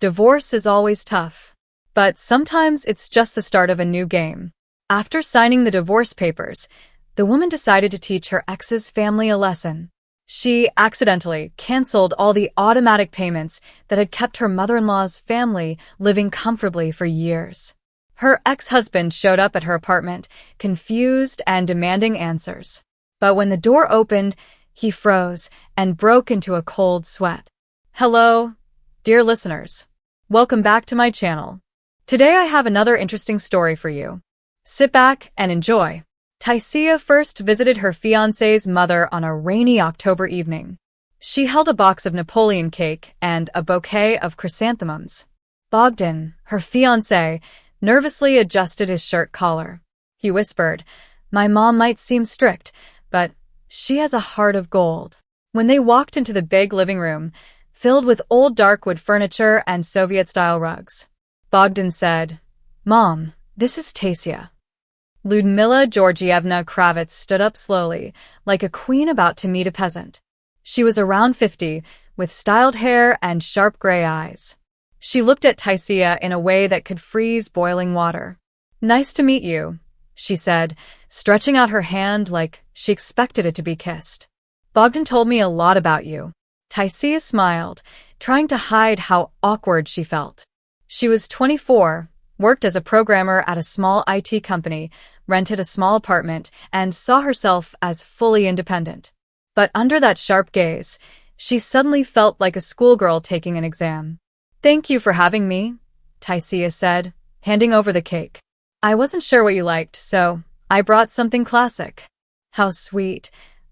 Divorce is always tough. But sometimes it's just the start of a new game. After signing the divorce papers, the woman decided to teach her ex's family a lesson. She accidentally canceled all the automatic payments that had kept her mother-in-law's family living comfortably for years. Her ex-husband showed up at her apartment, confused and demanding answers. But when the door opened, he froze and broke into a cold sweat. Hello, dear listeners. Welcome back to my channel. Today I have another interesting story for you. Sit back and enjoy. Taisiya first visited her fiancé's mother on a rainy October evening. She held a box of Napoleon cake and a bouquet of chrysanthemums. Bogdan, her fiancé, nervously adjusted his shirt collar. He whispered, "My mom might seem strict, but she has a heart of gold." When they walked into the big living room, filled with old dark wood furniture and Soviet-style rugs, Bogdan said, "Mom, this is Taisiya." Lyudmila Georgievna Kravets stood up slowly, like a queen about to meet a peasant. She was around 50, with styled hair and sharp gray eyes. She looked at Taisiya in a way that could freeze boiling water. "Nice to meet you," she said, stretching out her hand like she expected it to be kissed. "Bogdan told me a lot about you." Taisiya smiled, trying to hide how awkward she felt. She was 24, worked as a programmer at a small IT company, rented a small apartment, and saw herself as fully independent. But under that sharp gaze, she suddenly felt like a schoolgirl taking an exam. "Thank you for having me," Taisiya said, handing over the cake. "I wasn't sure what you liked, so I brought something classic." "How sweet,"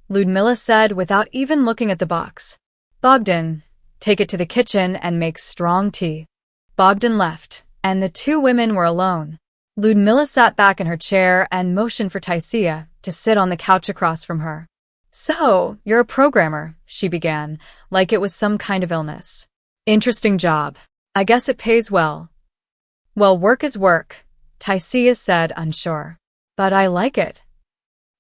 Lyudmila said without even looking at the box. "Bogdan, take it to the kitchen and make strong tea." Bogdan left, and the two women were alone. Lyudmila sat back in her chair and motioned for Taisiya to sit on the couch across from her. "So, you're a programmer," she began, like it was some kind of illness. "Interesting job. I guess it pays well." "Well, work is work," Taisiya said, unsure. "But I like it."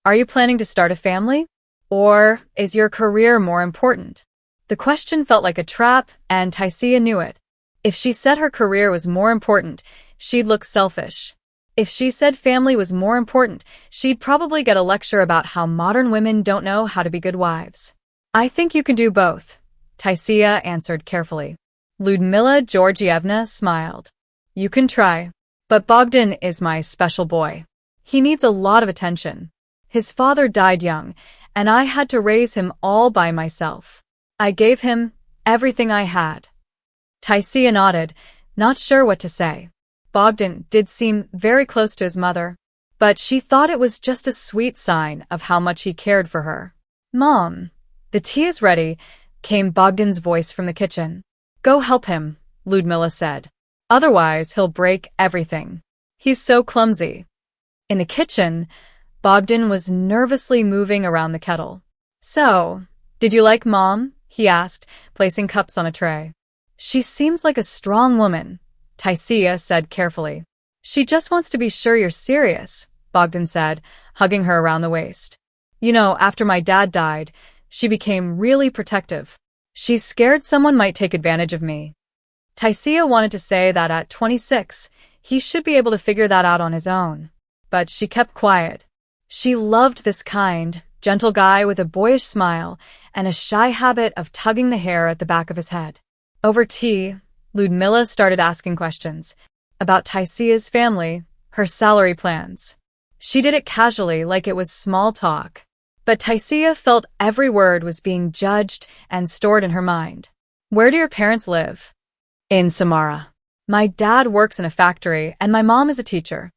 "Are you planning to start a family? Or is your career more important?" The question felt like a trap, and Taisiya knew it. If she said her career was more important, she'd look selfish. If she said family was more important, she'd probably get a lecture about how modern women don't know how to be good wives. "I think you can do both," Taisiya answered carefully. Lyudmila Georgievna smiled. "You can try. But Bogdan is my special boy. He needs a lot of attention. His father died young, and I had to raise him all by myself. I gave him everything I had." Taisiya nodded, not sure what to say. Bogdan did seem very close to his mother, but she thought it was just a sweet sign of how much he cared for her. "Mom, the tea is ready," came Bogdan's voice from the kitchen. "Go help him," Lyudmila said. "Otherwise, he'll break everything. He's so clumsy." In the kitchen, Bogdan was nervously moving around the kettle. "So, did you like Mom?" he asked, placing cups on a tray. "She seems like a strong woman," Taisiya said carefully. "She just wants to be sure you're serious," Bogdan said, hugging her around the waist. "You know, after my dad died, she became really protective. She's scared someone might take advantage of me." Taisiya wanted to say that at 26, he should be able to figure that out on his own. But she kept quiet. She loved this kind, gentle guy with a boyish smile and a shy habit of tugging the hair at the back of his head. Over tea, Lyudmila started asking questions about Taisiya's family, her salary plans. She did it casually, like it was small talk. But Taisiya felt every word was being judged and stored in her mind. "Where do your parents live?" "In Samara. My dad works in a factory and my mom is a teacher."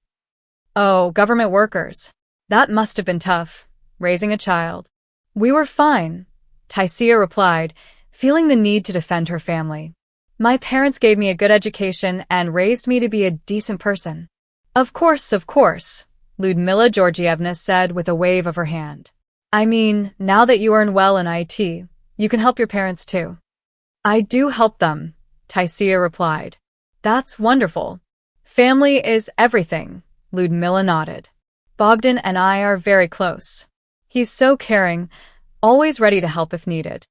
"Oh, government workers. That must have been tough, raising a child." "We were fine," Taisiya replied, feeling the need to defend her family. "My parents gave me a good education and raised me to be a decent person." Of course," Lyudmila Georgievna said with a wave of her hand. "I mean, now that you earn well in IT, you can help your parents too." "I do help them," Taisiya replied. "That's wonderful. Family is everything," Lyudmila nodded. "Bogdan and I are very close. He's so caring, always ready to help if needed."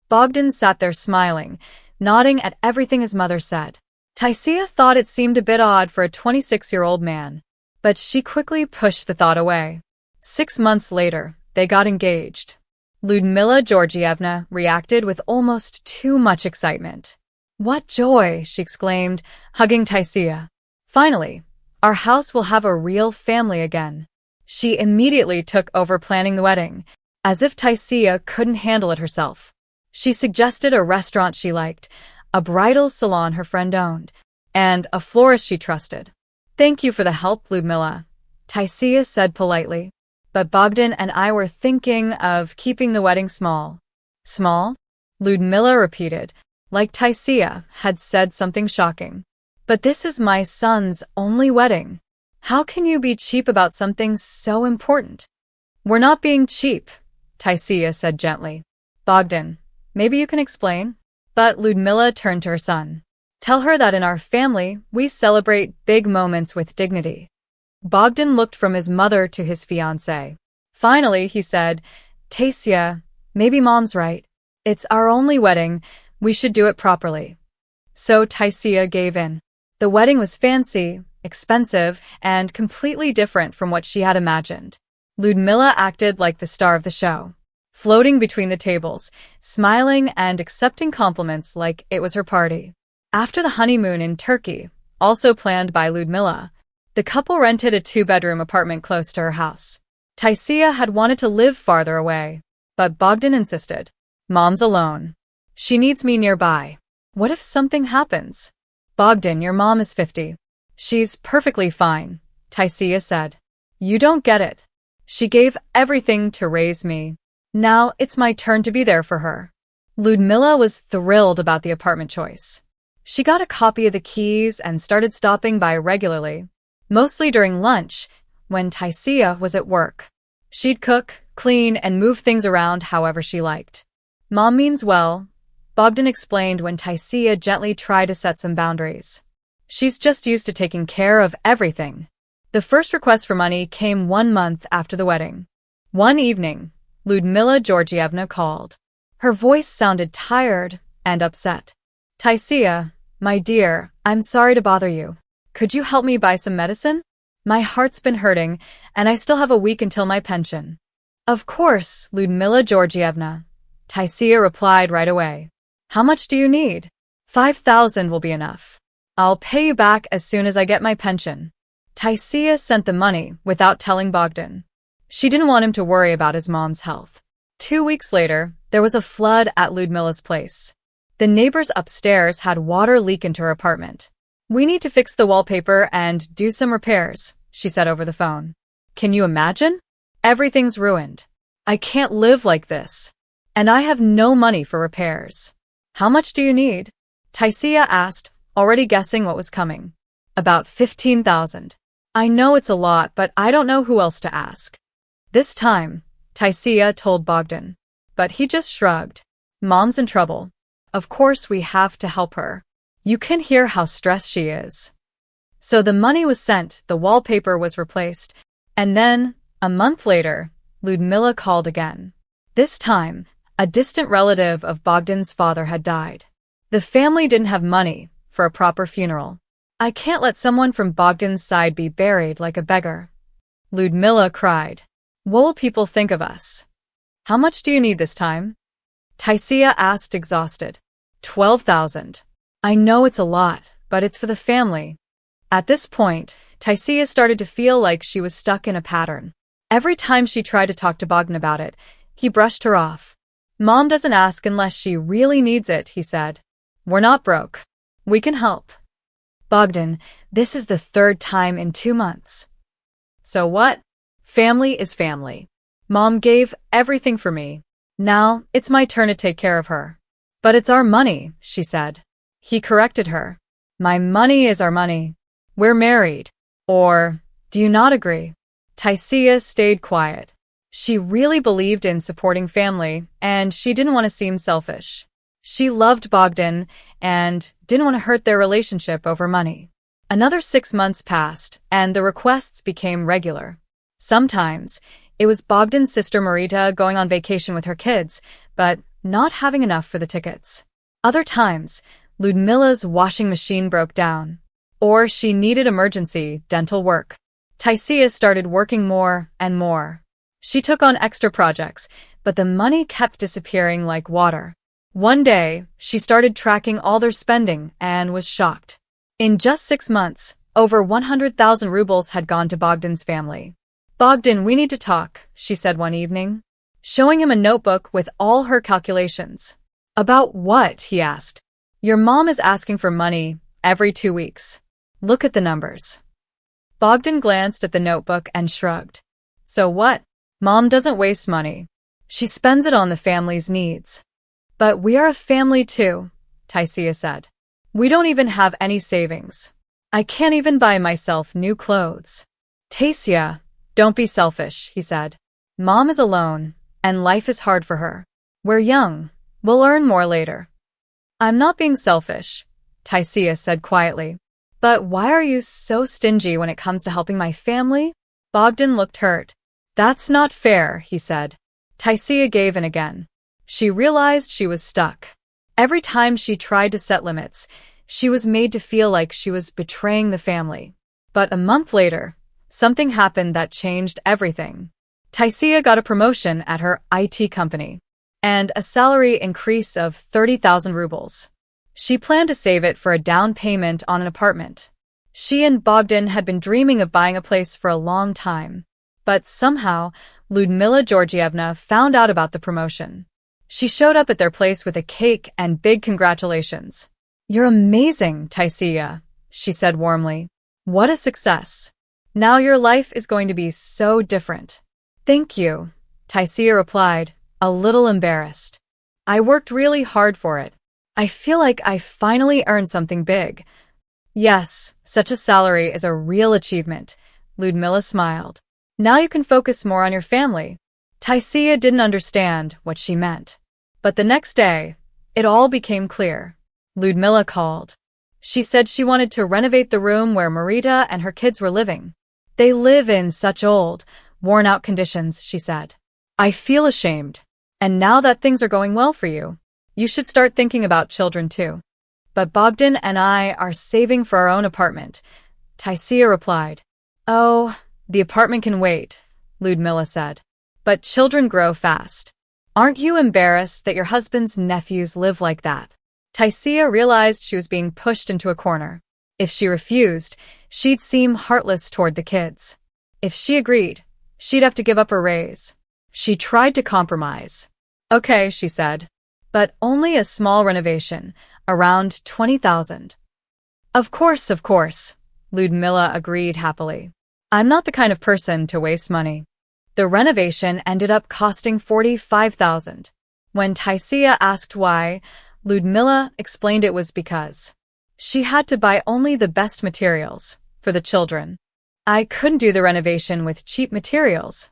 Bogdan sat there smiling, nodding at everything his mother said. Taisiya thought it seemed a bit odd for a 26-year-old man, but she quickly pushed the thought away. 6 months later, they got engaged. Lyudmila Georgievna reacted with almost too much excitement. "What joy!" she exclaimed, hugging Taisiya. "Finally, our house will have a real family again." She immediately took over planning the wedding, as if Taisiya couldn't handle it herself. She suggested a restaurant she liked, a bridal salon her friend owned, and a florist she trusted. "Thank you for the help, Lyudmila," Taisiya said politely. "But Bogdan and I were thinking of keeping the wedding small." "Small?" Lyudmila repeated, like Taisiya had said something shocking. "But this is my son's only wedding. How can you be cheap about something so important?" "We're not being cheap," Taisiya said gently. "Bogdan, maybe you can explain?" But Lyudmila turned to her son. "Tell her that in our family, we celebrate big moments with dignity." Bogdan looked from his mother to his fiancé. Finally, he said, "Taisiya, maybe Mom's right. It's our only wedding. We should do it properly." So Taisiya gave in. The wedding was fancy, expensive, and completely different from what she had imagined. Lyudmila acted like the star of the show, floating between the tables, smiling and accepting compliments like it was her party. After the honeymoon in Turkey, also planned by Lyudmila, the couple rented a 2-bedroom apartment close to her house. Taisiya had wanted to live farther away, but Bogdan insisted. "Mom's alone. She needs me nearby. What if something happens?" "Bogdan, your mom is 50. She's perfectly fine," Taisiya said. "You don't get it. She gave everything to raise me. Now it's my turn to be there for her." Lyudmila was thrilled about the apartment choice. She got a copy of the keys and started stopping by regularly, mostly during lunch, when Taisiya was at work. She'd cook, clean, and move things around however she liked. "Mom means well," Bogdan explained when Taisiya gently tried to set some boundaries. "She's just used to taking care of everything." The first request for money came 1 month after the wedding. One evening, Lyudmila Georgievna called. Her voice sounded tired and upset. "Taisiya, my dear, I'm sorry to bother you. Could you help me buy some medicine? My heart's been hurting, and I still have a week until my pension." "Of course, Lyudmila Georgievna," Taisiya replied right away. "How much do you need?" 5,000 will be enough. I'll pay you back as soon as I get my pension." Taisiya sent the money without telling Bogdan. She didn't want him to worry about his mom's health. 2 weeks later, there was a flood at Lyudmila's place. The neighbors upstairs had water leak into her apartment. "We need to fix the wallpaper and do some repairs," she said over the phone. "Can you imagine? Everything's ruined. I can't live like this. And I have no money for repairs." "How much do you need?" Taisiya asked, already guessing what was coming. "About 15,000. I know it's a lot, but I don't know who else to ask." This time, Taisiya told Bogdan. But he just shrugged. "Mom's in trouble. Of course we have to help her. You can hear how stressed she is." So the money was sent, the wallpaper was replaced, and then, a month later, Lyudmila called again. This time, a distant relative of Bogdan's father had died. The family didn't have money for a proper funeral. "I can't let someone from Bogdan's side be buried like a beggar," Lyudmila cried. "What will people think of us?" "How much do you need this time?" Taisiya asked, exhausted. 12,000. "I know it's a lot, but it's for the family." At this point, Taisiya started to feel like she was stuck in a pattern. Every time she tried to talk to Bogdan about it, he brushed her off. "Mom doesn't ask unless she really needs it," he said. "We're not broke. We can help." "Bogdan, this is the 3rd time in 2 months. So what? Family is family. Mom gave everything for me. Now it's my turn to take care of her." "But it's our money," she said. He corrected her. "My money is our money. We're married. Or, do you not agree?" Taisiya stayed quiet. She really believed in supporting family, and she didn't want to seem selfish. She loved Bogdan and didn't want to hurt their relationship over money. Another 6 months passed, and the requests became regular. Sometimes, it was Bogdan's sister Marita going on vacation with her kids, but not having enough for the tickets. Other times, Ludmila's washing machine broke down. Or she needed emergency dental work. Taisiya started working more and more. She took on extra projects, but the money kept disappearing like water. One day, she started tracking all their spending and was shocked. In just 6 months, over 100,000 rubles had gone to Bogdan's family. "Bogdan, we need to talk," she said one evening, showing him a notebook with all her calculations. "About what?" he asked. "Your mom is asking for money every 2 weeks. Look at the numbers." Bogdan glanced at the notebook and shrugged. "So what? Mom doesn't waste money. She spends it on the family's needs." "But we are a family too," Taisiya said. "We don't even have any savings. I can't even buy myself new clothes." "Taisiya, don't be selfish," he said. "Mom is alone, and life is hard for her. We're young. We'll earn more later." "I'm not being selfish," Taisiya said quietly. "But why are you so stingy when it comes to helping my family?" Bogdan looked hurt. "That's not fair," he said. Taisiya gave in again. She realized she was stuck. Every time she tried to set limits, she was made to feel like she was betraying the family. But a month later, something happened that changed everything. Taisiya got a promotion at her IT company and a salary increase of 30,000 rubles. She planned to save it for a down payment on an apartment. She and Bogdan had been dreaming of buying a place for a long time. But somehow, Ludmila Georgievna found out about the promotion. She showed up at their place with a cake and big congratulations. "You're amazing, Taisiya," she said warmly. "What a success. Now your life is going to be so different." "Thank you," Taisiya replied, a little embarrassed. "I worked really hard for it. I feel like I finally earned something big." "Yes, such a salary is a real achievement," Ludmila smiled. "Now you can focus more on your family." Taisiya didn't understand what she meant. But the next day, it all became clear. Ludmila called. She said she wanted to renovate the room where Marita and her kids were living. "They live in such old, worn-out conditions," she said. "I feel ashamed. And now that things are going well for you, you should start thinking about children too." "But Bogdan and I are saving for our own apartment," Taisiya replied. "Oh, the apartment can wait," Ludmila said. "But children grow fast. Aren't you embarrassed that your husband's nephews live like that?" Taisiya realized she was being pushed into a corner. If she refused, she'd seem heartless toward the kids. If she agreed, she'd have to give up her raise. She tried to compromise. "Okay," she said, "but only a small renovation, around 20,000. Of course, Ludmila agreed happily. "I'm not the kind of person to waste money." The renovation ended up costing 45,000. When Taisiya asked why, Ludmila explained it was because she had to buy only the best materials for the children. "I couldn't do the renovation with cheap materials,"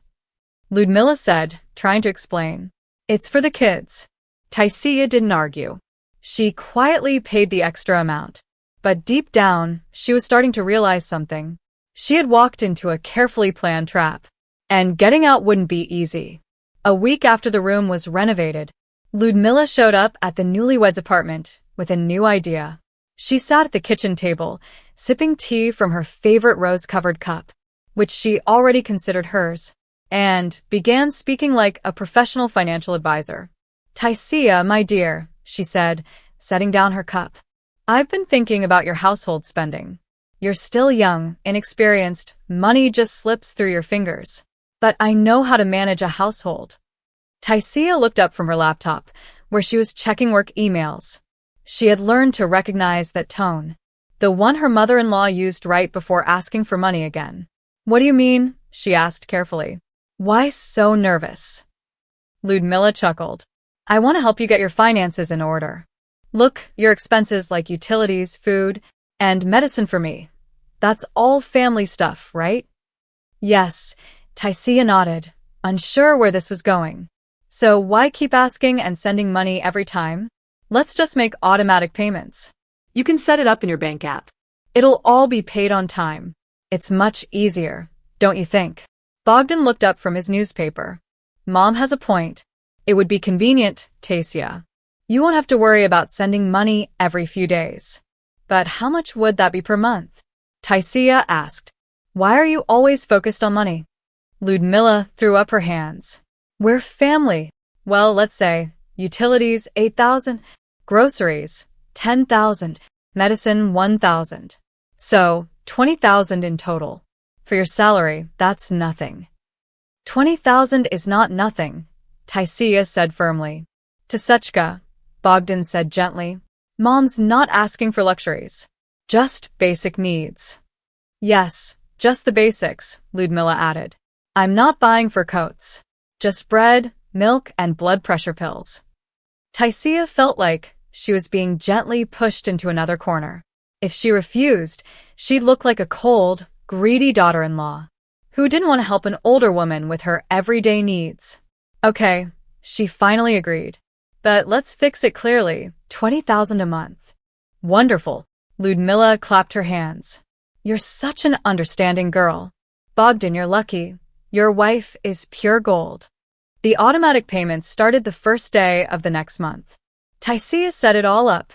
Ludmila said, trying to explain. "It's for the kids." Taisiya didn't argue. She quietly paid the extra amount. But deep down, she was starting to realize something. She had walked into a carefully planned trap. And getting out wouldn't be easy. A week after the room was renovated, Ludmila showed up at the newlyweds' apartment with a new idea. She sat at the kitchen table, sipping tea from her favorite rose-covered cup, which she already considered hers, and began speaking like a professional financial advisor. "Taisiya, my dear," she said, setting down her cup. "I've been thinking about your household spending. You're still young, inexperienced, money just slips through your fingers. But I know how to manage a household." Taisiya looked up from her laptop, where she was checking work emails. She had learned to recognize that tone, the one her mother-in-law used right before asking for money again. "What do you mean?" she asked carefully. "Why so nervous?" Ludmila chuckled. "I want to help you get your finances in order. Look, your expenses like utilities, food, and medicine for me. That's all family stuff, right?" "Yes," Taisiya nodded, unsure where this was going. "So why keep asking and sending money every time? Let's just make automatic payments. You can set it up in your bank app. It'll all be paid on time. It's much easier, don't you think?" Bogdan looked up from his newspaper. "Mom has a point. It would be convenient, Taisiya. You won't have to worry about sending money every few days. But how much would that be per month? Taisiya asked. Why are you always focused on money? Ludmila threw up her hands. We're family. Well, let's say utilities 8,000, groceries 10,000, medicine 1,000. So 20,000 in total. For your salary, that's nothing. 20,000 is not nothing, Taisiya said firmly. Tasechka, Bogdan said gently. Mom's not asking for luxuries. Just basic needs. Yes, just the basics, Ludmila added. I'm not buying fur coats. Just bread, milk, and blood pressure pills. Taisiya felt like she was being gently pushed into another corner. If she refused, she'd look like a cold, greedy daughter-in-law who didn't want to help an older woman with her everyday needs. Okay, she finally agreed. But let's fix it clearly, 20,000 a month. Wonderful. Ludmila clapped her hands. You're such an understanding girl. Bogdan, you're lucky. Your wife is pure gold. The automatic payments started the first day of the next month. Taisiya set it all up,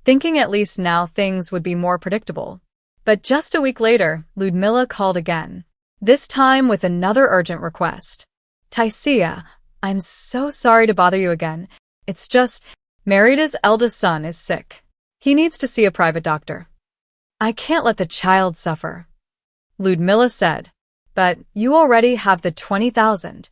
thinking at least now things would be more predictable. But just a week later, Ludmila called again, this time with another urgent request. Taisiya, I'm so sorry to bother you again. It's just, Merida's eldest son is sick. He needs to see a private doctor. I can't let the child suffer. Ludmila said, but you already have the 20,000.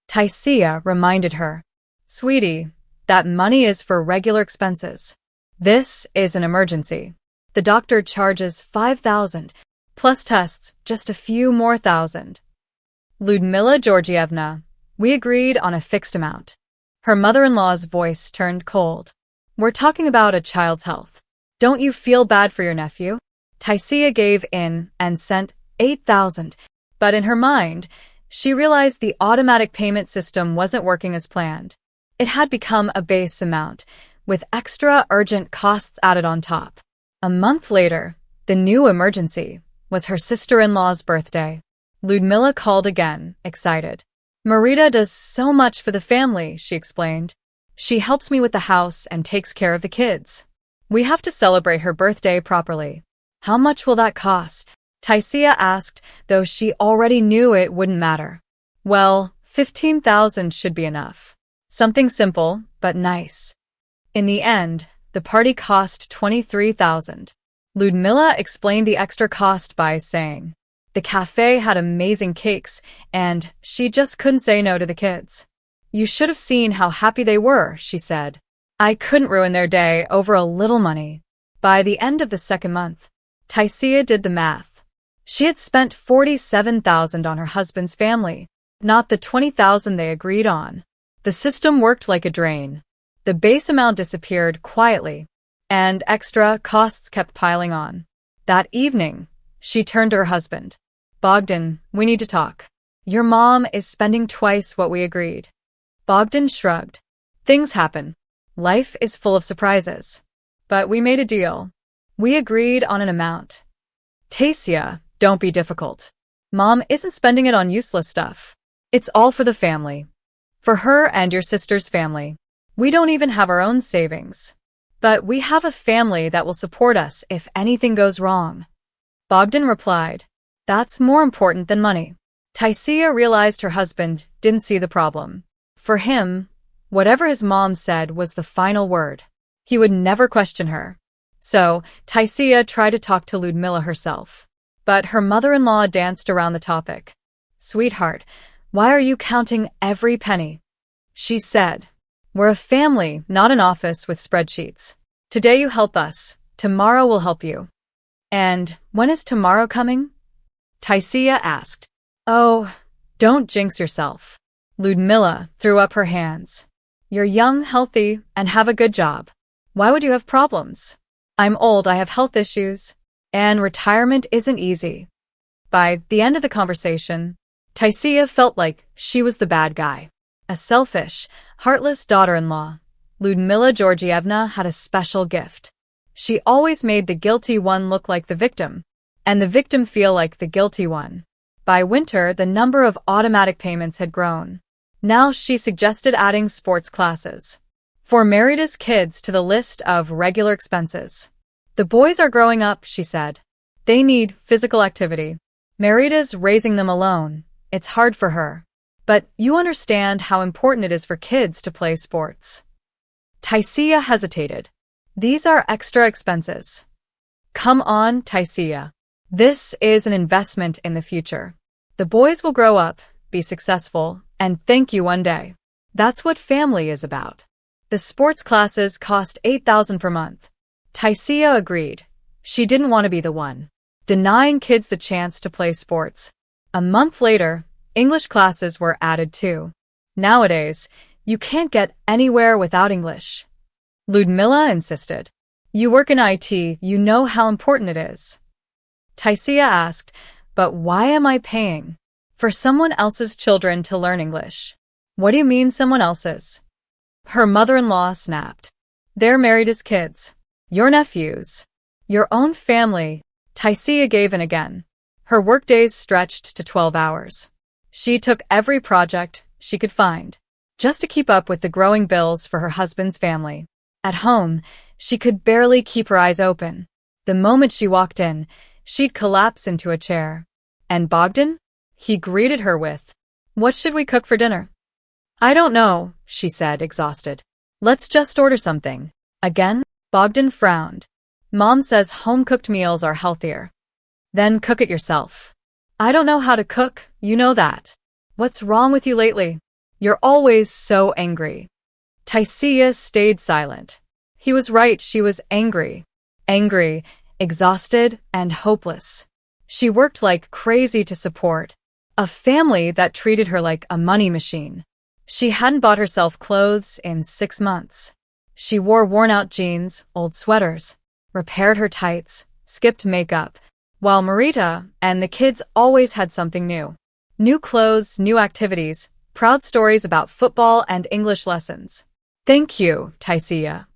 Taisiya reminded her, Sweetie, that money is for regular expenses. This is an emergency. The doctor charges 5,000, plus tests, just a few more thousand. Ludmila Georgievna, we agreed on a fixed amount. Her mother-in-law's voice turned cold. We're talking about a child's health. Don't you feel bad for your nephew? Taisiya gave in and sent 8,000, but in her mind, she realized the automatic payment system wasn't working as planned. It had become a base amount, with extra urgent costs added on top. A month later, the new emergency was her sister-in-law's birthday. Ludmila called again, excited. Merida does so much for the family, she explained. She helps me with the house and takes care of the kids. We have to celebrate her birthday properly. How much will that cost? Taisiya asked, though she already knew it wouldn't matter. Well, 15,000 should be enough. Something simple, but nice. In the end, the party cost 23,000. Ludmila explained the extra cost by saying, the cafe had amazing cakes, and she just couldn't say no to the kids. You should have seen how happy they were, she said. I couldn't ruin their day over a little money. By the end of the second month, Taisiya did the math. She had spent 47,000 on her husband's family, not the 20,000 they agreed on. The system worked like a drain. The base amount disappeared quietly, and extra costs kept piling on. That evening, she turned to her husband. Bogdan, we need to talk. Your mom is spending twice what we agreed. Bogdan shrugged. Things happen. Life is full of surprises. But we made a deal. We agreed on an amount. Taisiya, don't be difficult. Mom isn't spending it on useless stuff. It's all for the family. For her and your sister's family. We don't even have our own savings. But we have a family that will support us if anything goes wrong. Bogdan replied, that's more important than money. Taisiya realized her husband didn't see the problem. For him, whatever his mom said was the final word. He would never question her. So, Taisiya tried to talk to Ludmila herself. But her mother-in-law danced around the topic. Sweetheart, why are you counting every penny? She said, we're a family, not an office with spreadsheets. Today you help us, tomorrow we'll help you. And when is tomorrow coming? Taisiya asked. Oh, don't jinx yourself. Ludmila threw up her hands. You're young, healthy, and have a good job. Why would you have problems? I'm old, I have health issues, and retirement isn't easy. By the end of the conversation, Taisiya felt like she was the bad guy. A selfish, heartless daughter-in-law. Ludmila Georgievna had a special gift. She always made the guilty one look like the victim, and the victim feel like the guilty one. By winter, the number of automatic payments had grown. Now she suggested adding sports classes. For Merida's kids to the list of regular expenses. The boys are growing up, she said. They need physical activity. Merida's raising them alone. It's hard for her. But you understand how important it is for kids to play sports. Taisiya hesitated. These are extra expenses. Come on, Taisiya. This is an investment in the future. The boys will grow up, be successful, and thank you one day. That's what family is about. The sports classes cost $8,000 per month. Taisiya agreed. She didn't want to be the one denying kids the chance to play sports. A month later, English classes were added too. Nowadays, you can't get anywhere without English. Ludmila insisted. You work in IT, you know how important it is. Taisiya asked, but why am I paying for someone else's children to learn English? What do you mean someone else's? Her mother-in-law snapped. They're married as kids. Your nephews. Your own family. Taisiya gave in again. Her workdays stretched to 12 hours. She took every project she could find, just to keep up with the growing bills for her husband's family. At home, she could barely keep her eyes open. The moment she walked in, she'd collapse into a chair. And Bogdan? He greeted her with, "What should we cook for dinner?" "I don't know," she said, exhausted. "Let's just order something." Again, Bogdan frowned. "Mom says home-cooked meals are healthier." "Then cook it yourself." "I don't know how to cook, you know that." "What's wrong with you lately? You're always so angry." Taisiya stayed silent. He was right, she was angry. Angry, exhausted, and hopeless. She worked like crazy to support a family that treated her like a money machine. She hadn't bought herself clothes in 6 months. She wore worn-out jeans, old sweaters, repaired her tights, skipped makeup, while Marita and the kids always had something new. New clothes, new activities, proud stories about football and English lessons. "Thank you, Taisiya,"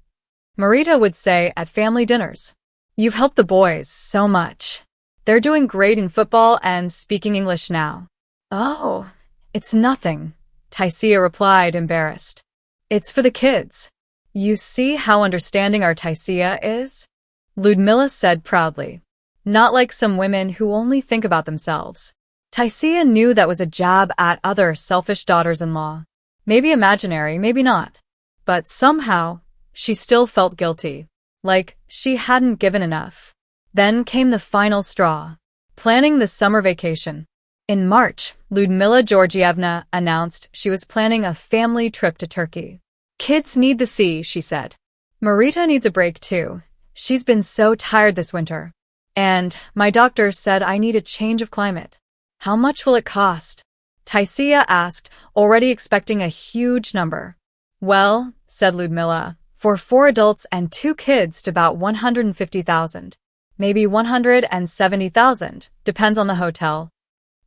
Marita would say at family dinners. "You've helped the boys so much. They're doing great in football and speaking English now." "Oh, it's nothing," Taisiya replied, embarrassed. "It's for the kids. You see how understanding our Taisiya is?" Ludmila said proudly. Not like some women who only think about themselves. Taisiya knew that was a jab at other selfish daughters-in-law. Maybe imaginary, maybe not. But somehow, she still felt guilty. Like she hadn't given enough. Then came the final straw. Planning the summer vacation. In March, Ludmila Georgievna announced she was planning a family trip to Turkey. "Kids need the sea," she said. "Marita needs a break too. She's been so tired this winter. And my doctor said I need a change of climate." "How much will it cost?" Taisiya asked, already expecting a huge number. "Well," said Ludmila, "for 4 adults and 2 kids to about 150,000. Maybe 170,000, depends on the hotel."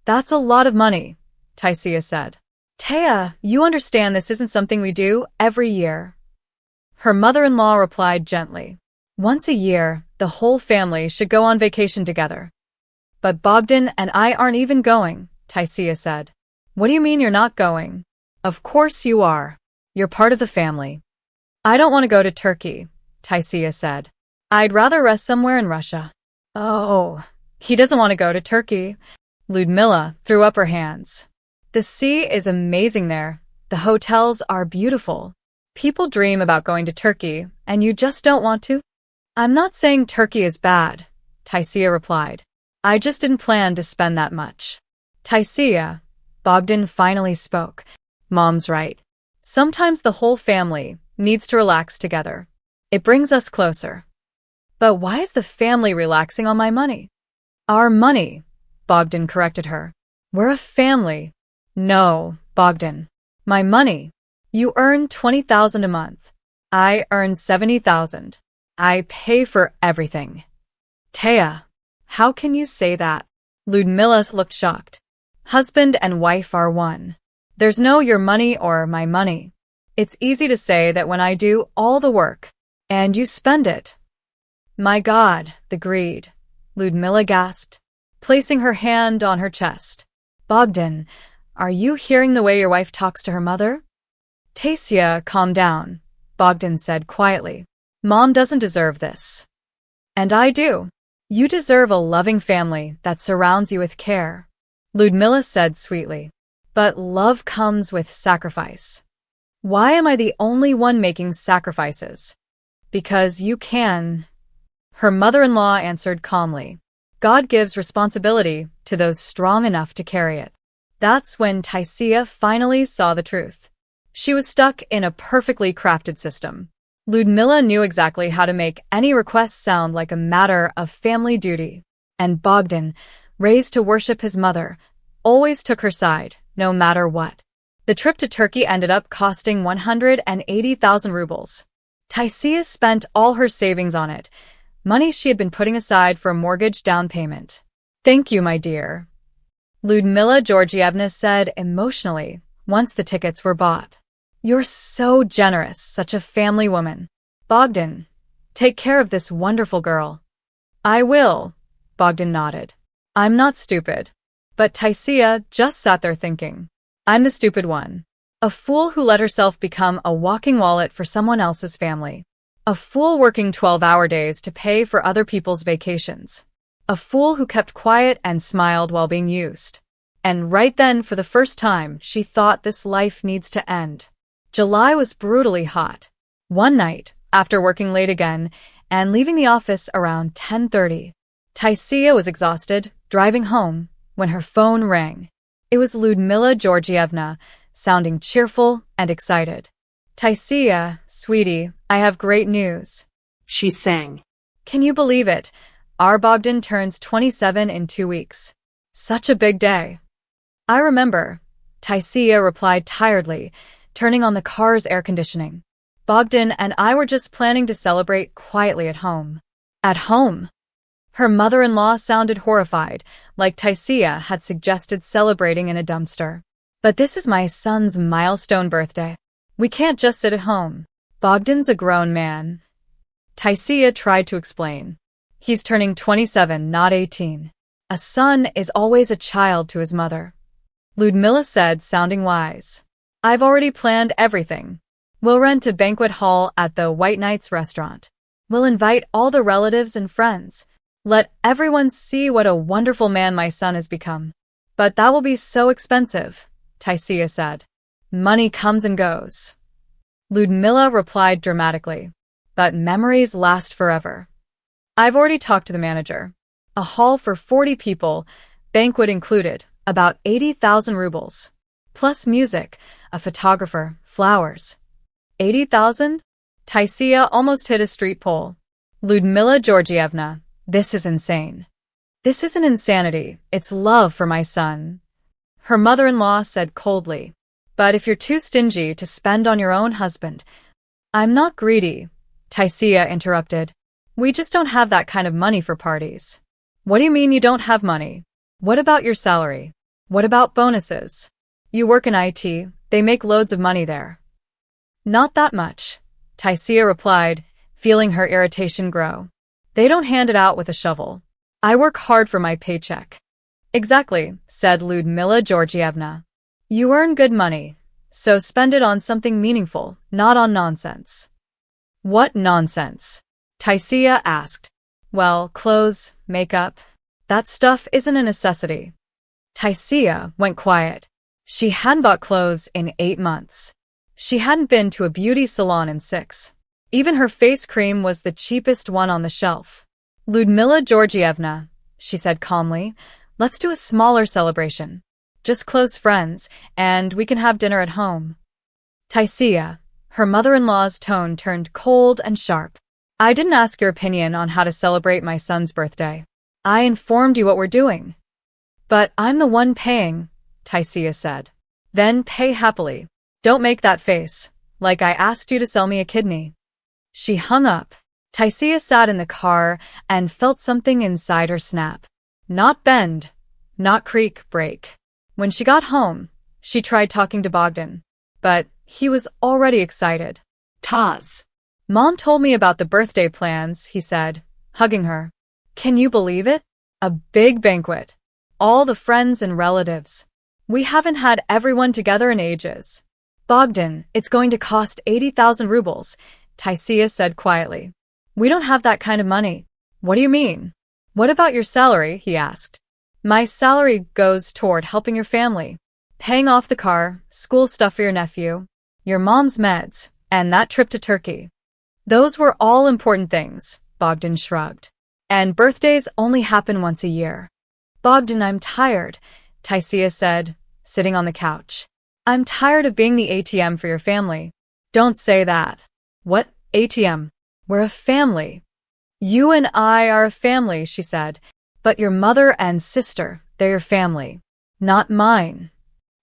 "That's a lot of money," Taisiya said. "Taya, you understand this isn't something we do every year." Her mother-in-law replied gently. "Once a year, the whole family should go on vacation together." "But Bogdan and I aren't even going," Taisiya said. "What do you mean you're not going?" "Of course you are. You're part of the family." "I don't want to go to Turkey," Taisiya said. "I'd rather rest somewhere in Russia." "Oh, he doesn't want to go to Turkey." Ludmila threw up her hands. "The sea is amazing there. The hotels are beautiful. People dream about going to Turkey, and you just don't want to?" "I'm not saying Turkey is bad," Taisiya replied. "I just didn't plan to spend that much." "Taisiya," Bogdan finally spoke. "Mom's right. Sometimes the whole family needs to relax together. It brings us closer." "But why is the family relaxing on my money?" "Our money," Bogdan corrected her. "We're a family." "No, Bogdan. My money. You earn 20,000 a month. I earn 70,000. I pay for everything." "Taya, how can you say that?" Ludmila looked shocked. "Husband and wife are one. There's no your money or my money. It's easy to say that when I do all the work, and you spend it." "My God, the greed," Ludmila gasped, placing her hand on her chest. "Bogdan, are you hearing the way your wife talks to her mother?" "Taisiya, calm down," Bogdan said quietly. Mom doesn't deserve this. And I do. You deserve a loving family that surrounds you with care, Ludmila said sweetly. But love comes with sacrifice. Why am I the only one making sacrifices? Because you can. Her mother-in-law answered calmly. God gives responsibility to those strong enough to carry it. That's when Taisiya finally saw the truth. She was stuck in a perfectly crafted system. Ludmila knew exactly how to make any request sound like a matter of family duty. And Bogdan, raised to worship his mother, always took her side, no matter what. The trip to Turkey ended up costing 180,000 rubles. Taisiya spent all her savings on it, money she had been putting aside for a mortgage down payment. Thank you, my dear, Ludmila Georgievna said emotionally, once the tickets were bought. You're so generous, such a family woman. Bogdan, take care of this wonderful girl. I will, Bogdan nodded. I'm not stupid. But Taisiya just sat there thinking. I'm the stupid one. A fool who let herself become a walking wallet for someone else's family. A fool working 12-hour days to pay for other people's vacations. A fool who kept quiet and smiled while being used. And right then, for the first time, she thought this life needs to end. July was brutally hot. One night, after working late again and leaving the office around 10:30, Taisiya was exhausted, driving home, when her phone rang. It was Ludmila Georgievna, sounding cheerful and excited. Taisiya, sweetie, I have great news, she sang. Can you believe it? Our Bogdan turns 27 in 2 weeks. Such a big day. I remember, Taisiya replied tiredly, turning on the car's air conditioning. Bogdan and I were just planning to celebrate quietly at home. At home? Her mother-in-law sounded horrified, like Taisiya had suggested celebrating in a dumpster. But this is my son's milestone birthday. We can't just sit at home. Bogdan's a grown man. Taisiya tried to explain. He's turning 27, not 18. A son is always a child to his mother. Ludmila said, sounding wise. I've already planned everything. We'll rent a banquet hall at the White Knights restaurant. We'll invite all the relatives and friends. Let everyone see what a wonderful man my son has become. But that will be so expensive, Taisiya said. Money comes and goes. Ludmila replied dramatically. But memories last forever. I've already talked to the manager. A hall for 40 people, banquet included, about 80,000 rubles. Plus music, a photographer, flowers. 80,000? Taisiya almost hit a street pole. Ludmila Georgievna, this is insane. This isn't insanity, it's love for my son. Her mother-in-law said coldly. But if you're too stingy to spend on your own husband. I'm not greedy, Taisiya interrupted. We just don't have that kind of money for parties. What do you mean you don't have money? What about your salary? What about bonuses? You work in IT, they make loads of money there. Not that much, Taisiya replied, feeling her irritation grow. They don't hand it out with a shovel. I work hard for my paycheck. Exactly, said Ludmila Georgievna. You earn good money, so spend it on something meaningful, not on nonsense. What nonsense? Taisiya asked. Well, clothes, makeup, that stuff isn't a necessity. Taisiya went quiet. She hadn't bought clothes in 8 months. She hadn't been to a beauty salon in 6. Even her face cream was the cheapest one on the shelf. Ludmila Georgievna, she said calmly, let's do a smaller celebration. Just close friends, and we can have dinner at home. Taisiya, her mother-in-law's tone turned cold and sharp. I didn't ask your opinion on how to celebrate my son's birthday. I informed you what we're doing. But I'm the one paying, Taisiya said. Then pay happily. Don't make that face, like I asked you to sell me a kidney. She hung up. Taisiya sat in the car and felt something inside her snap. Not bend, not creak, break. When she got home, she tried talking to Bogdan. But he was already excited. Taz. Mom told me about the birthday plans, he said, hugging her. Can you believe it? A big banquet. All the friends and relatives. We haven't had everyone together in ages. Bogdan, it's going to cost 80,000 rubles, Taisiya said quietly. We don't have that kind of money. What do you mean? What about your salary? He asked. My salary goes toward helping your family, paying off the car, school stuff for your nephew, your mom's meds, and that trip to Turkey. Those were all important things, Bogdan shrugged. And birthdays only happen once a year. Bogdan, I'm tired, Taisiya said, sitting on the couch. I'm tired of being the ATM for your family. Don't say that. What ATM? We're a family. You and I are a family, she said. But your mother and sister, they're your family. Not mine.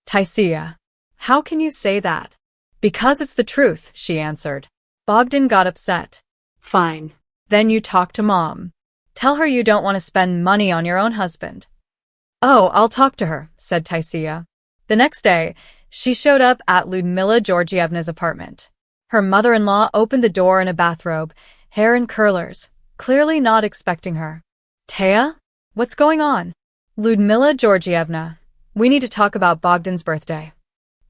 Taisiya. How can you say that? Because it's the truth, she answered. Bogdan got upset. Fine. Then you talk to Mom. Tell her you don't want to spend money on your own husband. Oh, I'll talk to her, said Taisiya. The next day, she showed up at Ludmila Georgievna's apartment. Her mother-in-law opened the door in a bathrobe, hair in curlers, clearly not expecting her. Taya? What's going on? Ludmila Georgievna, we need to talk about Bogdan's birthday.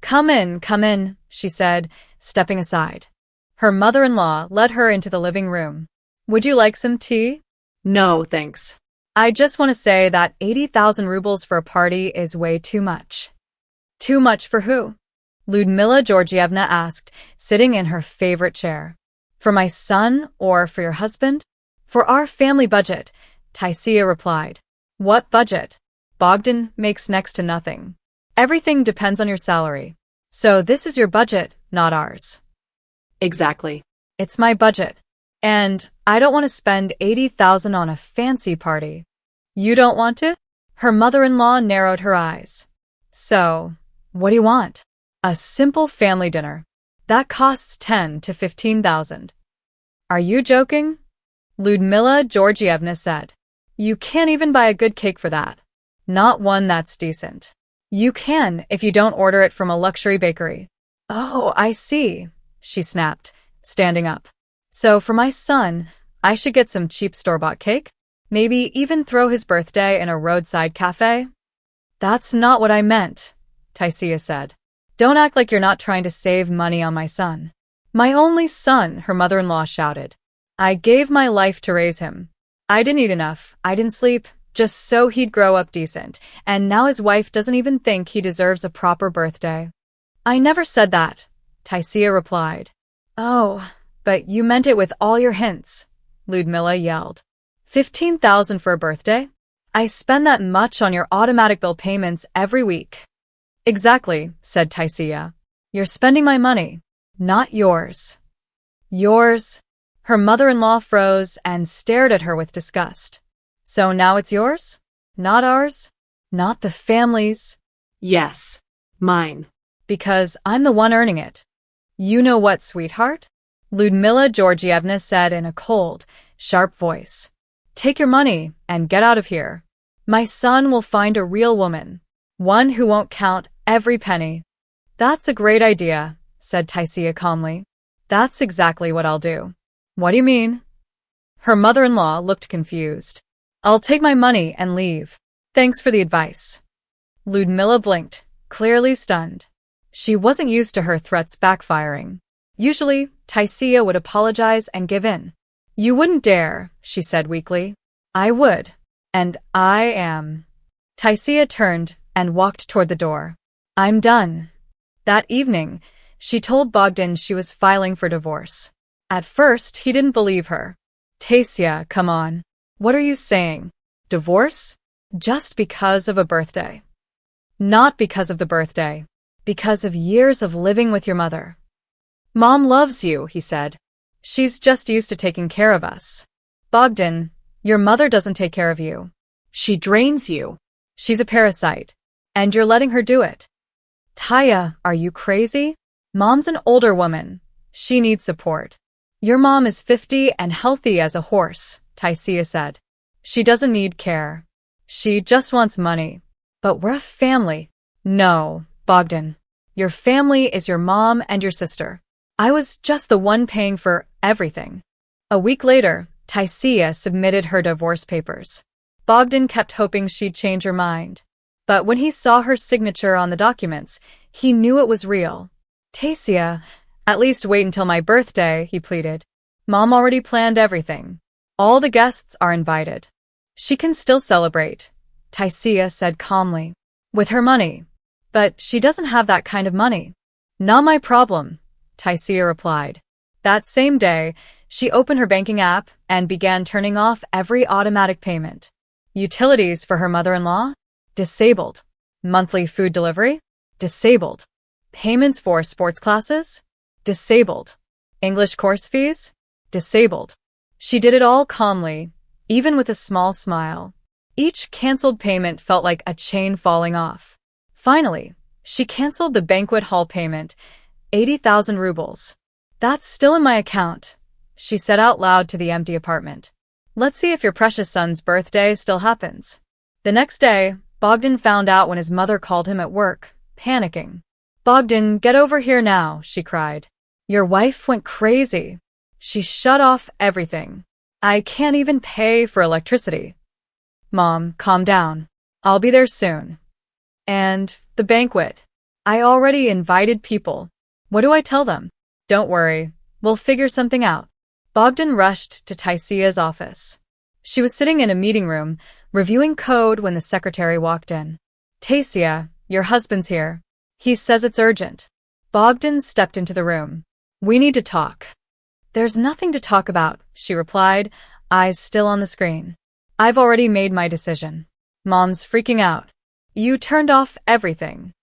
Come in, she said, stepping aside. Her mother-in-law led her into the living room. Would you like some tea? No, thanks. I just want to say that 80,000 rubles for a party is way too much. Too much for who? Ludmila Georgievna asked, sitting in her favorite chair. For my son or for your husband? For our family budget, Taisiya replied. What budget? Bogdan makes next to nothing. Everything depends on your salary. So this is your budget, not ours. Exactly. It's my budget. And I don't want to spend 80,000 on a fancy party. You don't want to? Her mother-in-law narrowed her eyes. So, what do you want? A simple family dinner. That costs 10 to 15,000. Are you joking? Ludmila Georgievna said. You can't even buy a good cake for that. Not one that's decent. You can if you don't order it from a luxury bakery. Oh, I see, she snapped, standing up. So for my son, I should get some cheap store-bought cake? Maybe even throw his birthday in a roadside cafe? That's not what I meant, Taisiya said. Don't act like you're not trying to save money on my son. My only son, her mother-in-law shouted. I gave my life to raise him. I didn't eat enough, I didn't sleep, just so he'd grow up decent, and now his wife doesn't even think he deserves a proper birthday. I never said that, Taisiya replied. Oh, but you meant it with all your hints, Ludmila yelled. 15,000 for a birthday? I spend that much on your automatic bill payments every week. Exactly, said Taisiya. You're spending my money, not yours. Yours? Her mother-in-law froze and stared at her with disgust. So now it's yours? Not ours? Not the family's? Yes. Mine. Because I'm the one earning it. You know what, sweetheart? Ludmila Georgievna said in a cold, sharp voice. Take your money and get out of here. My son will find a real woman. One who won't count every penny. That's a great idea, said Taisiya calmly. That's exactly what I'll do. What do you mean? Her mother-in-law looked confused. I'll take my money and leave. Thanks for the advice. Ludmila blinked, clearly stunned. She wasn't used to her threats backfiring. Usually, Taisiya would apologize and give in. You wouldn't dare, she said weakly. I would. And I am. Taisiya turned and walked toward the door. I'm done. That evening, she told Bogdan she was filing for divorce. At first, he didn't believe her. Taisiya, come on. What are you saying? Divorce? Just because of a birthday. Not because of the birthday. Because of years of living with your mother. Mom loves you, he said. She's just used to taking care of us. Bogdan, your mother doesn't take care of you. She drains you. She's a parasite. And you're letting her do it. Taya, are you crazy? Mom's an older woman. She needs support. Your mom is 50 and healthy as a horse, Taisiya said. She doesn't need care. She just wants money. But we're a family. No, Bogdan. Your family is your mom and your sister. I was just the one paying for everything. A week later, Taisiya submitted her divorce papers. Bogdan kept hoping she'd change her mind. But when he saw her signature on the documents, he knew it was real. Taisiya, at least wait until my birthday, he pleaded. Mom already planned everything. All the guests are invited. She can still celebrate, Taisiya said calmly. With her money. But she doesn't have that kind of money. Not my problem, Taisiya replied. That same day, she opened her banking app and began turning off every automatic payment. Utilities for her mother-in-law? Disabled. Monthly food delivery? Disabled. Payments for sports classes? Disabled. English course fees? Disabled. She did it all calmly, even with a small smile. Each canceled payment felt like a chain falling off. Finally, she canceled the banquet hall payment, 80,000 rubles. That's still in my account, she said out loud to the empty apartment. Let's see if your precious son's birthday still happens. The next day, Bogdan found out when his mother called him at work, panicking. Bogdan, get over here now, she cried. Your wife went crazy. She shut off everything. I can't even pay for electricity. Mom, calm down. I'll be there soon. And the banquet. I already invited people. What do I tell them? Don't worry. We'll figure something out. Bogdan rushed to Taisiya's office. She was sitting in a meeting room, reviewing code when the secretary walked in. Taisiya, your husband's here. He says it's urgent. Bogdan stepped into the room. We need to talk. There's nothing to talk about, she replied, eyes still on the screen. I've already made my decision. Mom's freaking out. You turned off everything.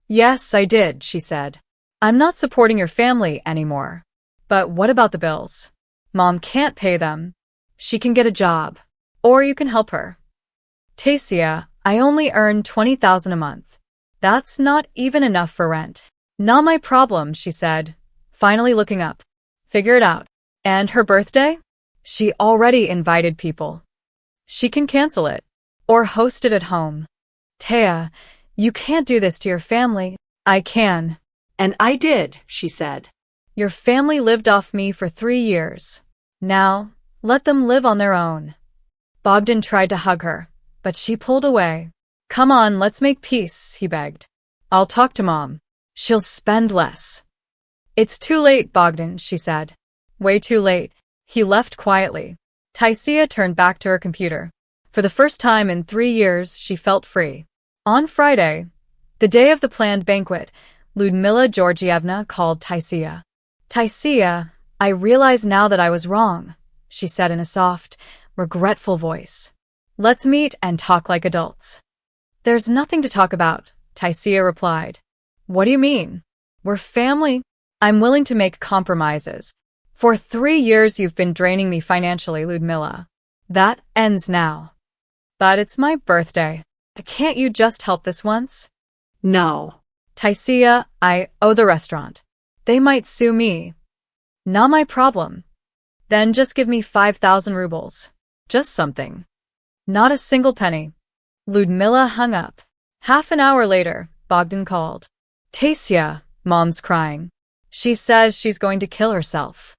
Yes, I did, she said. I'm not supporting your family anymore. But what about the bills? Mom can't pay them. She can get a job. Or you can help her. Taisiya, I only earn 20,000 a month. That's not even enough for rent. Not my problem, she said, finally looking up. Figure it out. And her birthday? She already invited people. She can cancel it. Or host it at home. Taya, you can't do this to your family. I can. And I did, she said. Your family lived off me for 3 years. Now, let them live on their own. Bogdan tried to hug her, but she pulled away. Come on, let's make peace, he begged. I'll talk to Mom. She'll spend less. It's too late, Bogdan, she said. Way too late. He left quietly. Taisiya turned back to her computer. For the first time in 3 years, she felt free. On Friday, the day of the planned banquet, Ludmila Georgievna called Taisiya. Taisiya, I realize now that I was wrong, she said in a soft, regretful voice. Let's meet and talk like adults. There's nothing to talk about, Taisiya replied. What do you mean? We're family. I'm willing to make compromises. For 3 years you've been draining me financially, Ludmila. That ends now. But it's my birthday. Can't you just help this once? No. Taisiya, I owe the restaurant. They might sue me. Not my problem. Then just give me 5,000 rubles. Just something. Not a single penny. Ludmila hung up. Half an hour later, Bogdan called. Taisiya, Mom's crying. She says she's going to kill herself.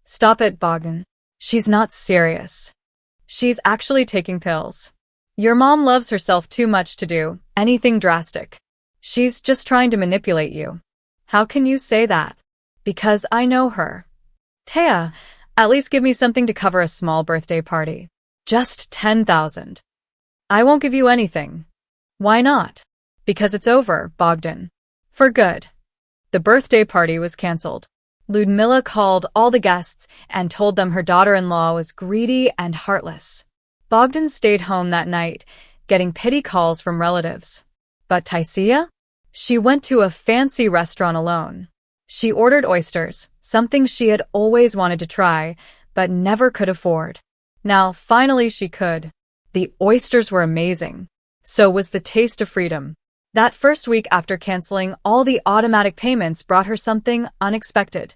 Stop it, Bogdan. She's not serious. She's actually taking pills. Your mom loves herself too much to do anything drastic. She's just trying to manipulate you. How can you say that? Because I know her. Taya, at least give me something to cover a small birthday party. Just 10,000. I won't give you anything. Why not? Because it's over, Bogdan. For good. The birthday party was cancelled. Ludmila called all the guests and told them her daughter-in-law was greedy and heartless. Bogdan stayed home that night, getting pity calls from relatives. But Taisiya? She went to a fancy restaurant alone. She ordered oysters, something she had always wanted to try, but never could afford. Now, finally she could. The oysters were amazing. So was the taste of freedom. That first week after canceling all the automatic payments brought her something unexpected.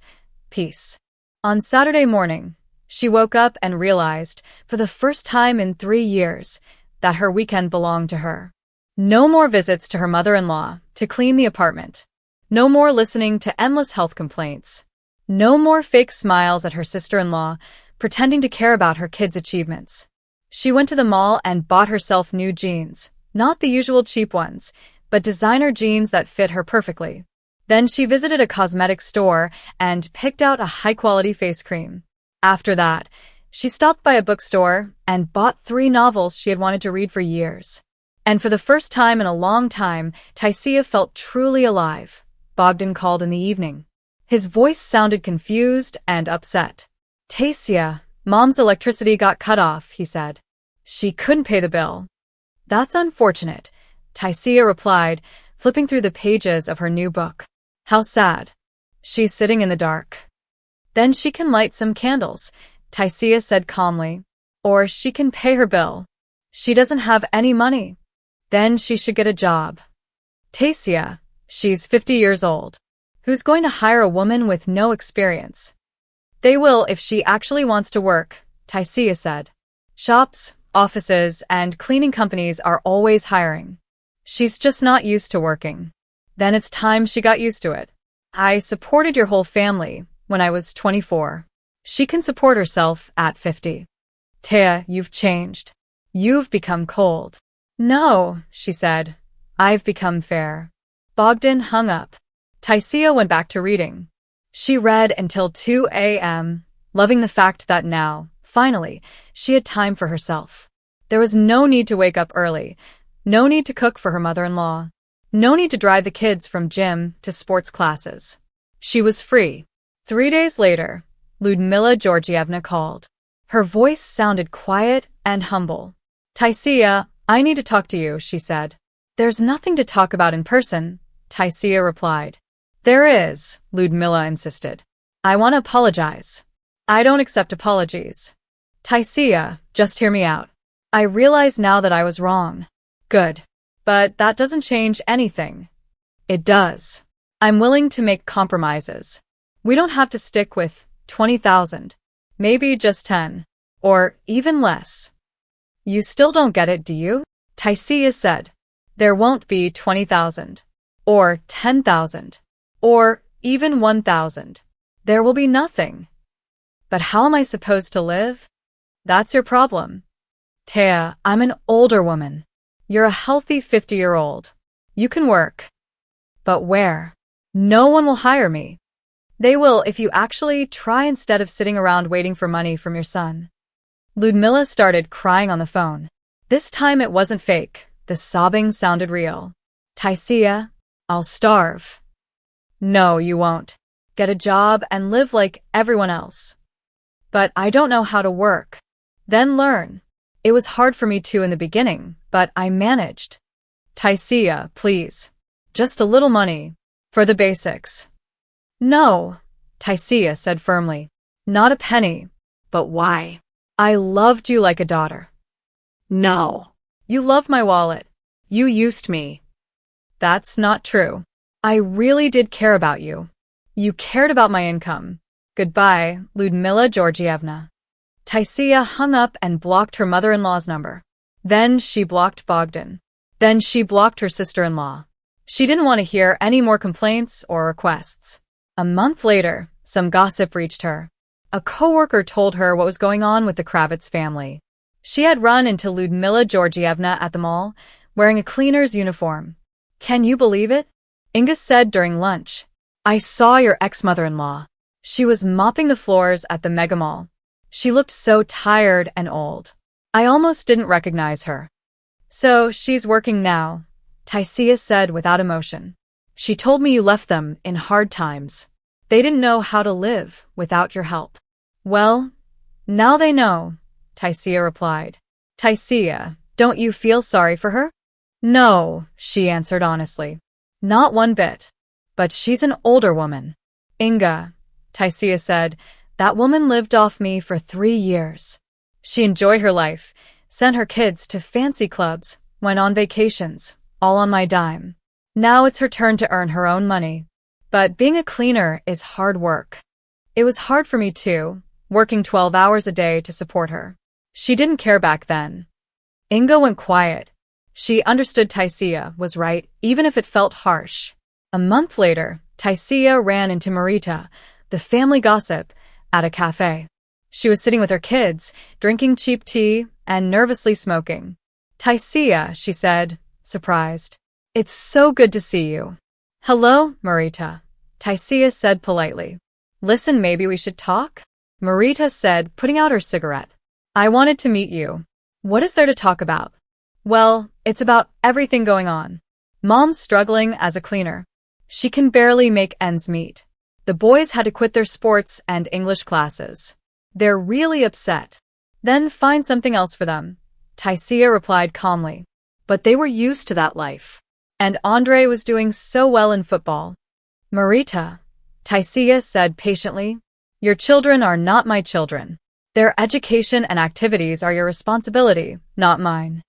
Peace. On Saturday morning, she woke up and realized, for the first time in 3 years, that her weekend belonged to her. No more visits to her mother-in-law to clean the apartment. No more listening to endless health complaints. No more fake smiles at her sister-in-law, pretending to care about her kids' achievements. She went to the mall and bought herself new jeans, not the usual cheap ones, but designer jeans that fit her perfectly. Then she visited a cosmetic store and picked out a high-quality face cream. After that, she stopped by a bookstore and bought 3 novels she had wanted to read for years. And for the first time in a long time, Taisiya felt truly alive. Bogdan called in the evening. His voice sounded confused and upset. Taisiya, Mom's electricity got cut off, he said. She couldn't pay the bill. That's unfortunate, Taisiya replied, flipping through the pages of her new book. How sad. She's sitting in the dark. Then she can light some candles, Taisiya said calmly. Or she can pay her bill. She doesn't have any money. Then she should get a job. Taisiya, she's 50 years old. Who's going to hire a woman with no experience? They will if she actually wants to work, Taisiya said. Shops, offices, and cleaning companies are always hiring. She's just not used to working. Then it's time she got used to it. I supported your whole family when I was 24. She can support herself at 50. Taya, you've changed. You've become cold. No, she said. I've become fair. Bogdan hung up. Taisiya went back to reading. She read until 2 a.m., loving the fact that now, finally, she had time for herself. There was no need to wake up early, no need to cook for her mother-in-law, no need to drive the kids from gym to sports classes. She was free. 3 days later, Lyudmila Georgievna called. Her voice sounded quiet and humble. Taisiya, I need to talk to you, she said. There's nothing to talk about in person, Taisiya replied. There is, Lyudmila insisted. I want to apologize. I don't accept apologies. Taisiya, just hear me out. I realize now that I was wrong. Good. But that doesn't change anything. It does. I'm willing to make compromises. We don't have to stick with 20,000. Maybe just 10. Or even less. You still don't get it, do you? Taisiya said. There won't be 20,000. Or 10,000. Or even 1,000. There will be nothing. But how am I supposed to live? That's your problem. Taya, I'm an older woman. You're a healthy 50-year-old. You can work. But where? No one will hire me. They will if you actually try instead of sitting around waiting for money from your son. Lyudmila started crying on the phone. This time it wasn't fake. The sobbing sounded real. Taisiya, I'll starve. No, you won't. Get a job and live like everyone else. But I don't know how to work. Then learn. It was hard for me too in the beginning, but I managed. Taisiya, please. Just a little money. For the basics. No, Taisiya said firmly. Not a penny. But why? I loved you like a daughter. No. You loved my wallet. You used me. That's not true. I really did care about you. You cared about my income. Goodbye, Lyudmila Georgievna. Taisiya hung up and blocked her mother-in-law's number. Then she blocked Bogdan. Then she blocked her sister-in-law. She didn't want to hear any more complaints or requests. A month later, some gossip reached her. A coworker told her what was going on with the Kravitz family. She had run into Lyudmila Georgievna at the mall, wearing a cleaner's uniform. Can you believe it? Inga said during lunch. I saw your ex-mother-in-law. She was mopping the floors at the mega mall. She looked so tired and old. I almost didn't recognize her. So she's working now, Taisiya said without emotion. She told me you left them in hard times. They didn't know how to live without your help. Well, now they know, Taisiya replied. Taisiya, don't you feel sorry for her? No, she answered honestly. Not one bit. But she's an older woman. Inga, Taisiya said, that woman lived off me for 3 years. She enjoyed her life, sent her kids to fancy clubs, went on vacations, all on my dime. Now it's her turn to earn her own money. But being a cleaner is hard work. It was hard for me too, working 12 hours a day to support her. She didn't care back then. Inga went quiet. She understood Taisiya was right, even if it felt harsh. A month later, Taisiya ran into Marita, the family gossip, at a cafe. She was sitting with her kids, drinking cheap tea and nervously smoking. Taisiya, she said, surprised. It's so good to see you. Hello, Marita, Taisiya said politely. Listen, maybe we should talk? Marita said, putting out her cigarette. I wanted to meet you. What is there to talk about? Well, it's about everything going on. Mom's struggling as a cleaner. She can barely make ends meet. The boys had to quit their sports and English classes. They're really upset. Then find something else for them, Taisiya replied calmly. But they were used to that life. And Andre was doing so well in football. Marita, Taisiya said patiently, your children are not my children. Their education and activities are your responsibility, not mine.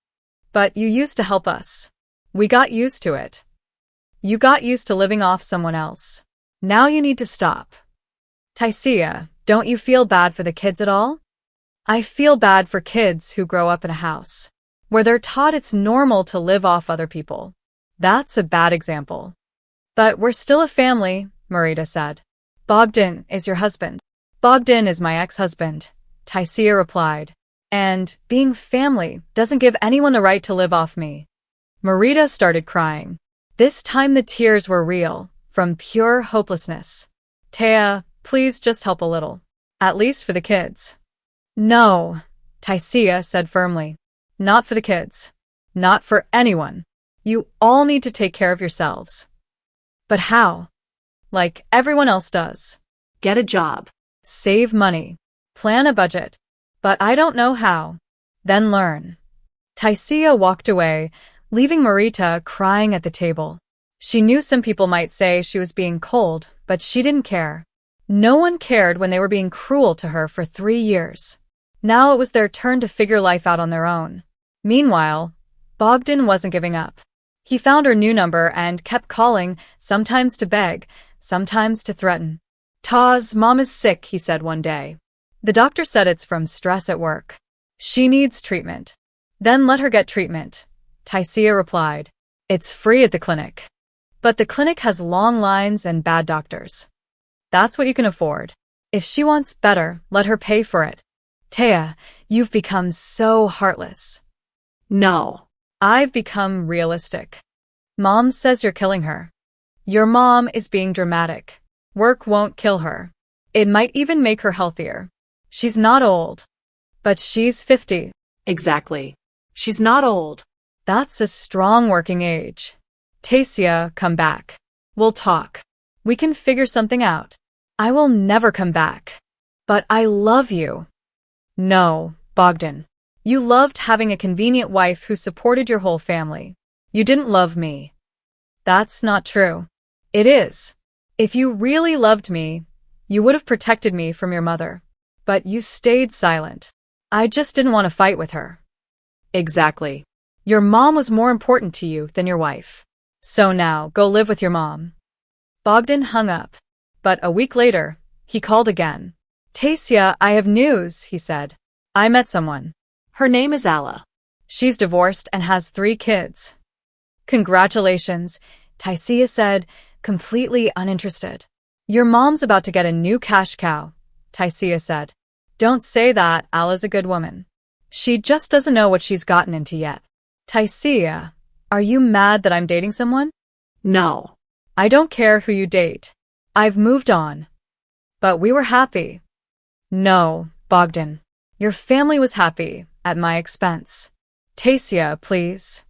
But you used to help us. We got used to it. You got used to living off someone else. Now you need to stop. Taisiya, don't you feel bad for the kids at all? I feel bad for kids who grow up in a house where they're taught it's normal to live off other people. That's a bad example. But we're still a family, Marita said. Bogdan is your husband. Bogdan is my ex-husband, Taisiya replied. And being family doesn't give anyone the right to live off me. Marita started crying. This time the tears were real, from pure hopelessness. Taya, please just help a little. At least for the kids. No, Taisiya said firmly. Not for the kids. Not for anyone. You all need to take care of yourselves. But how? Like everyone else does. Get a job. Save money. Plan a budget. But I don't know how. Then learn. Taisiya walked away, leaving Marita crying at the table. She knew some people might say she was being cold, but she didn't care. No one cared when they were being cruel to her for 3 years. Now it was their turn to figure life out on their own. Meanwhile, Bogdan wasn't giving up. He found her new number and kept calling, sometimes to beg, sometimes to threaten. Taz, Mom is sick, he said one day. The doctor said it's from stress at work. She needs treatment. Then let her get treatment, Taisiya replied. It's free at the clinic. But the clinic has long lines and bad doctors. That's what you can afford. If she wants better, let her pay for it. Taya, you've become so heartless. No. I've become realistic. Mom says you're killing her. Your mom is being dramatic. Work won't kill her. It might even make her healthier. She's not old. But she's 50. Exactly. She's not old. That's a strong working age. Taisiya, come back. We'll talk. We can figure something out. I will never come back. But I love you. No, Bogdan. You loved having a convenient wife who supported your whole family. You didn't love me. That's not true. It is. If you really loved me, you would have protected me from your mother. But you stayed silent. I just didn't want to fight with her. Exactly. Your mom was more important to you than your wife. So now, go live with your mom. Bogdan hung up. But a week later, he called again. Taisiya, I have news, he said. I met someone. Her name is Alla. She's divorced and has 3 kids. Congratulations, Taisiya said, completely uninterested. Your mom's about to get a new cash cow, Taisiya said. Don't say that, Alla's a good woman. She just doesn't know what she's gotten into yet. Taisiya, are you mad that I'm dating someone? No. I don't care who you date. I've moved on. But we were happy. No, Bogdan. Your family was happy, at my expense. Taisiya, please.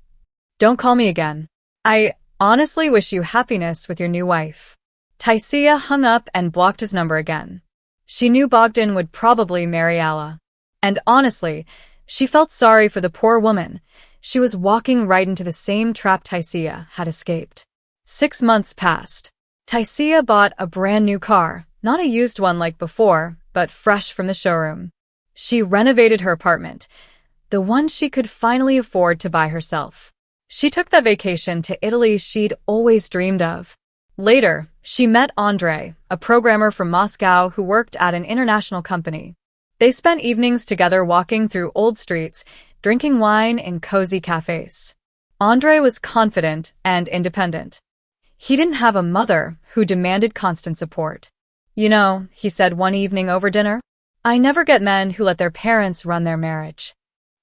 Don't call me again. I honestly wish you happiness with your new wife. Taisiya hung up and blocked his number again. She knew Bogdan would probably marry Alla. And honestly, she felt sorry for the poor woman. She was walking right into the same trap Taisiya had escaped. 6 months passed. Taisiya bought a brand new car, not a used one like before, but fresh from the showroom. She renovated her apartment, the one she could finally afford to buy herself. She took that vacation to Italy she'd always dreamed of. Later, she met Andre, a programmer from Moscow who worked at an international company. They spent evenings together walking through old streets, drinking wine in cozy cafes. Andre was confident and independent. He didn't have a mother who demanded constant support. You know, he said one evening over dinner, I never get men who let their parents run their marriage.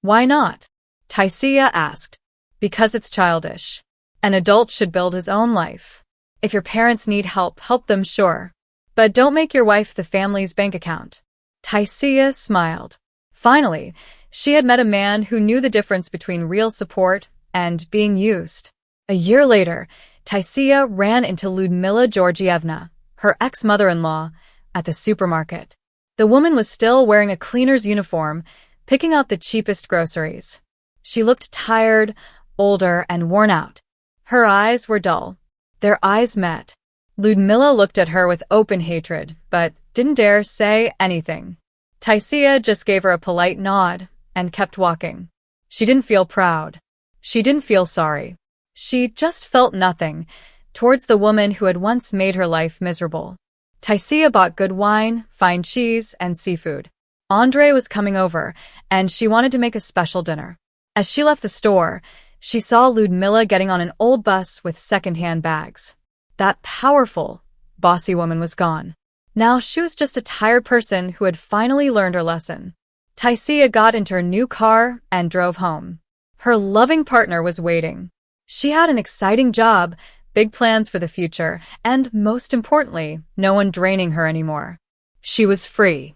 Why not? Taisiya asked. Because it's childish. An adult should build his own life. If your parents need help, help them, sure. But don't make your wife the family's bank account. Taisiya smiled. Finally, she had met a man who knew the difference between real support and being used. A year later, Taisiya ran into Ludmila Georgievna, her ex-mother-in-law, at the supermarket. The woman was still wearing a cleaner's uniform, picking out the cheapest groceries. She looked tired, older, and worn out. Her eyes were dull. Their eyes met. Ludmila looked at her with open hatred, but didn't dare say anything. Taisiya just gave her a polite nod and kept walking. She didn't feel proud. She didn't feel sorry. She just felt nothing towards the woman who had once made her life miserable. Taisiya bought good wine, fine cheese, and seafood. Andre was coming over, and she wanted to make a special dinner. As she left the store, she saw Ludmila getting on an old bus with second-hand bags. That powerful, bossy woman was gone. Now she was just a tired person who had finally learned her lesson. Taisiya got into her new car and drove home. Her loving partner was waiting. She had an exciting job, big plans for the future, and most importantly, no one draining her anymore. She was free.